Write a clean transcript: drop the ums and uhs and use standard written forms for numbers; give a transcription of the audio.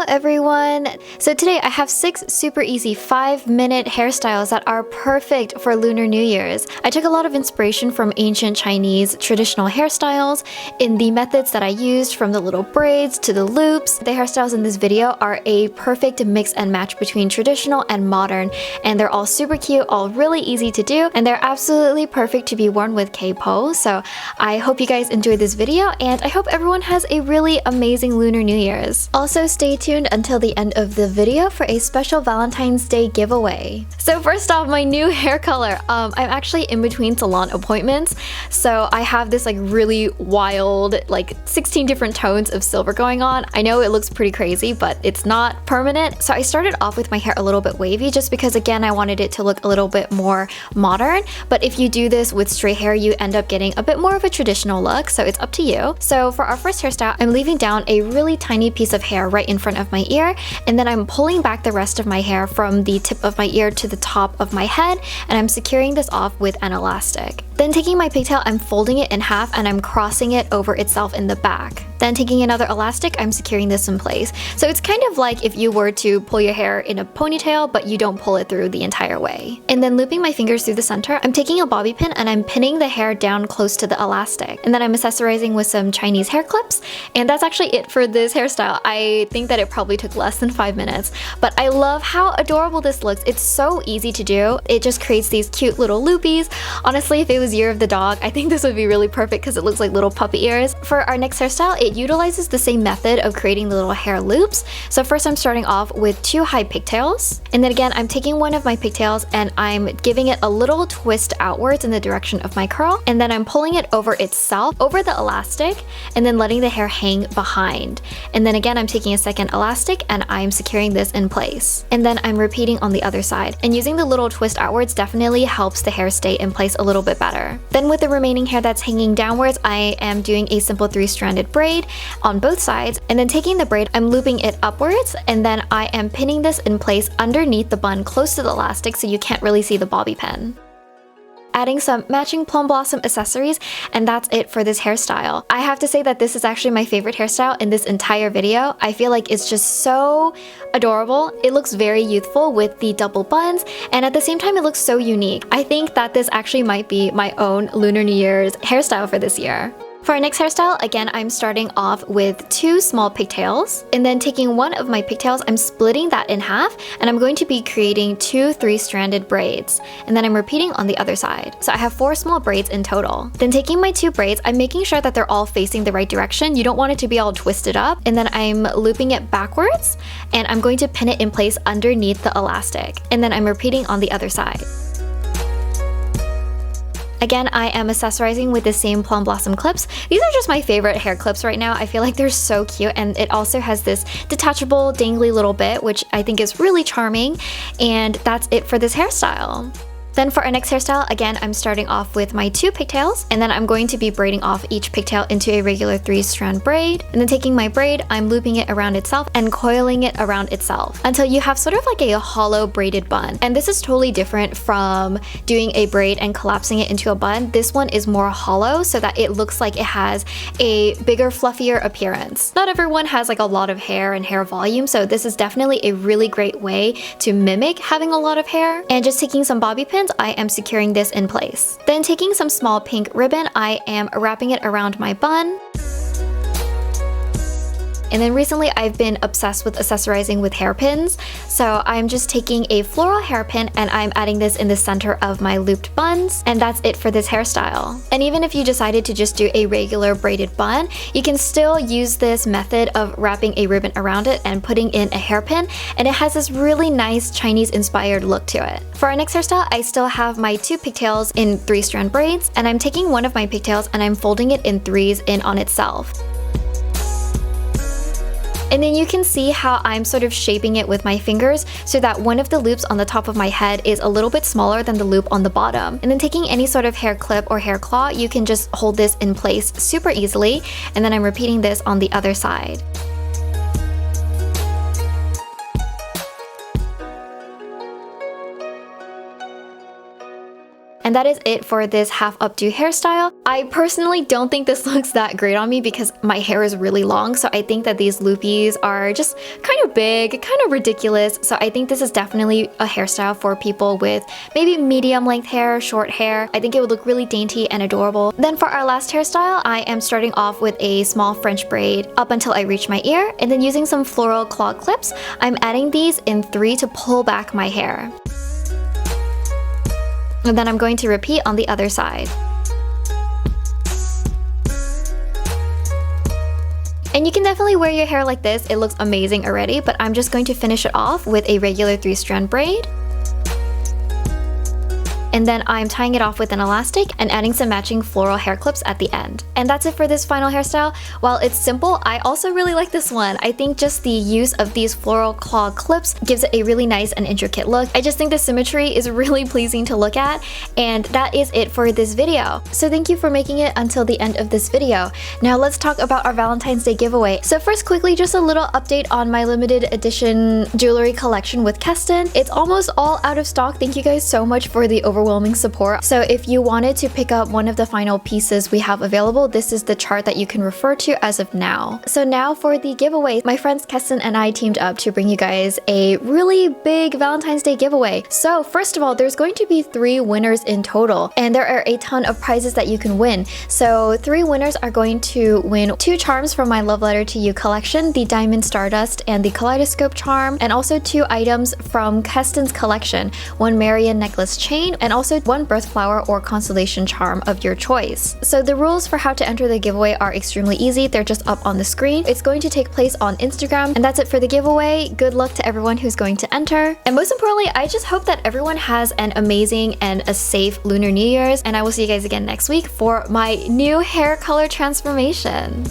everyone! So today I have 6 super easy 5-minute hairstyles that are perfect for Lunar New Year's. I took a lot of inspiration from ancient Chinese traditional hairstyles in the methods that I used, from the little braids to the loops. The hairstyles in this video are a perfect mix and match between traditional and modern, and they're all super cute, all really easy to do, and they're absolutely perfect to be worn with qipao. So I hope you guys enjoyed this video, and I hope everyone has a really amazing Lunar New Year's. Also, stay tuned until the end of the video for a special Valentine's Day giveaway. So first off, my new hair color. I'm actually in between salon appointments, so I have this like really wild, like 16 different tones of silver going on. I know it looks pretty crazy, but it's not permanent. So I started off with my hair a little bit wavy just because, again, I wanted it to look a little bit more modern. But if you do this with straight hair, you end up getting a bit more of a traditional look, so it's up to you. So for our first hairstyle, I'm leaving down a really tiny piece of hair right in front of my ear, and then I'm pulling back the rest of my hair from the tip of my ear to the top of my head, and I'm securing this off with an elastic. Then taking my pigtail, I'm folding it in half and I'm crossing it over itself in the back. Then taking another elastic, I'm securing this in place. So it's kind of like if you were to pull your hair in a ponytail, but you don't pull it through the entire way. And then looping my fingers through the center, I'm taking a bobby pin and I'm pinning the hair down close to the elastic. And then I'm accessorizing with some Chinese hair clips. And that's actually it for this hairstyle. I think that it probably took less than 5 minutes, but I love how adorable this looks. It's so easy to do. It just creates these cute little loopies. Honestly, if it was Year of the Dog, I think this would be really perfect because it looks like little puppy ears. For our next hairstyle, it utilizes the same method of creating the little hair loops. So first I'm starting off with 2 high pigtails, and then again I'm taking one of my pigtails and I'm giving it a little twist outwards in the direction of my curl, and then I'm pulling it over itself, over the elastic, and then letting the hair hang behind. And then again I'm taking a second elastic and I'm securing this in place. And then I'm repeating on the other side. And using the little twist outwards definitely helps the hair stay in place a little bit better. Then with the remaining hair that's hanging downwards, I am doing a simple 3-stranded braid on both sides, and then taking the braid, I'm looping it upwards, and then I am pinning this in place underneath the bun close to the elastic so you can't really see the bobby pin. Adding some matching plum blossom accessories, and that's it for this hairstyle. I have to say that this is actually my favorite hairstyle in this entire video. I feel like it's just so adorable. It looks very youthful with the double buns, and at the same time it looks so unique. I think that this actually might be my own Lunar New Year's hairstyle for this year. For our next hairstyle, again, I'm starting off with 2 small pigtails, and then taking one of my pigtails, I'm splitting that in half, and I'm going to be creating 2 3-stranded braids, and then I'm repeating on the other side. So I have 4 small braids in total. Then taking my 2 braids, I'm making sure that they're all facing the right direction. You don't want it to be all twisted up, and then I'm looping it backwards, and I'm going to pin it in place underneath the elastic, and then I'm repeating on the other side. Again, I am accessorizing with the same plum blossom clips. These are just my favorite hair clips right now. I feel like they're so cute, and it also has this detachable, dangly little bit, which I think is really charming. And that's it for this hairstyle. Then for our next hairstyle, again, I'm starting off with my 2 pigtails, and then I'm going to be braiding off each pigtail into a regular 3-strand braid. And then taking my braid, I'm looping it around itself and coiling it around itself until you have sort of like a hollow braided bun. And this is totally different from doing a braid and collapsing it into a bun. This one is more hollow so that it looks like it has a bigger, fluffier appearance. Not everyone has like a lot of hair and hair volume, so this is definitely a really great way to mimic having a lot of hair. And just taking some bobby pins, I am securing this in place. Then taking some small pink ribbon, I am wrapping it around my bun. And then recently I've been obsessed with accessorizing with hairpins. So I'm just taking a floral hairpin and I'm adding this in the center of my looped buns. And that's it for this hairstyle. And even if you decided to just do a regular braided bun, you can still use this method of wrapping a ribbon around it and putting in a hairpin. And it has this really nice Chinese inspired look to it. For our next hairstyle, I still have my 2 pigtails in 3-strand braids. And I'm taking one of my pigtails and I'm folding it in 3s in on itself. And then you can see how I'm sort of shaping it with my fingers so that one of the loops on the top of my head is a little bit smaller than the loop on the bottom. And then taking any sort of hair clip or hair claw, you can just hold this in place super easily. And then I'm repeating this on the other side. And that is it for this half updo hairstyle. I personally don't think this looks that great on me because my hair is really long, so I think that these loopies are just kind of big, kind of ridiculous. So I think this is definitely a hairstyle for people with maybe medium length hair, short hair. I think it would look really dainty and adorable. Then for our last hairstyle, I am starting off with a small French braid up until I reach my ear, and then using some floral claw clips, I'm adding these in 3 to pull back my hair. And then I'm going to repeat on the other side. And you can definitely wear your hair like this, it looks amazing already, but I'm just going to finish it off with a regular 3-strand braid. And then I'm tying it off with an elastic and adding some matching floral hair clips at the end. And that's it for this final hairstyle. While it's simple, I also really like this one. I think just the use of these floral claw clips gives it a really nice and intricate look. I just think the symmetry is really pleasing to look at. And that is it for this video. So thank you for making it until the end of this video. Now let's talk about our Valentine's Day giveaway. So first, quickly, just a little update on my limited edition jewelry collection with Keston. It's almost all out of stock. Thank you guys so much for the overwhelming support. So if you wanted to pick up one of the final pieces we have available, this is the chart that you can refer to as of now. So now for the giveaway, my friends Keston and I teamed up to bring you guys a really big Valentine's Day giveaway. So first of all, there's going to be 3 winners in total, and there are a ton of prizes that you can win. So 3 winners are going to win 2 charms from my Love Letter to You collection, the Diamond Stardust and the Kaleidoscope charm, and also 2 items from Keston's collection, 1 Marian necklace chain, and also 1 birth flower or constellation charm of your choice. So the rules for how to enter the giveaway are extremely easy. They're just up on the screen. It's going to take place on Instagram, and that's it for the giveaway. Good luck to everyone who's going to enter. And most importantly, I just hope that everyone has an amazing and a safe Lunar New Year's, and I will see you guys again next week for my new hair color transformation.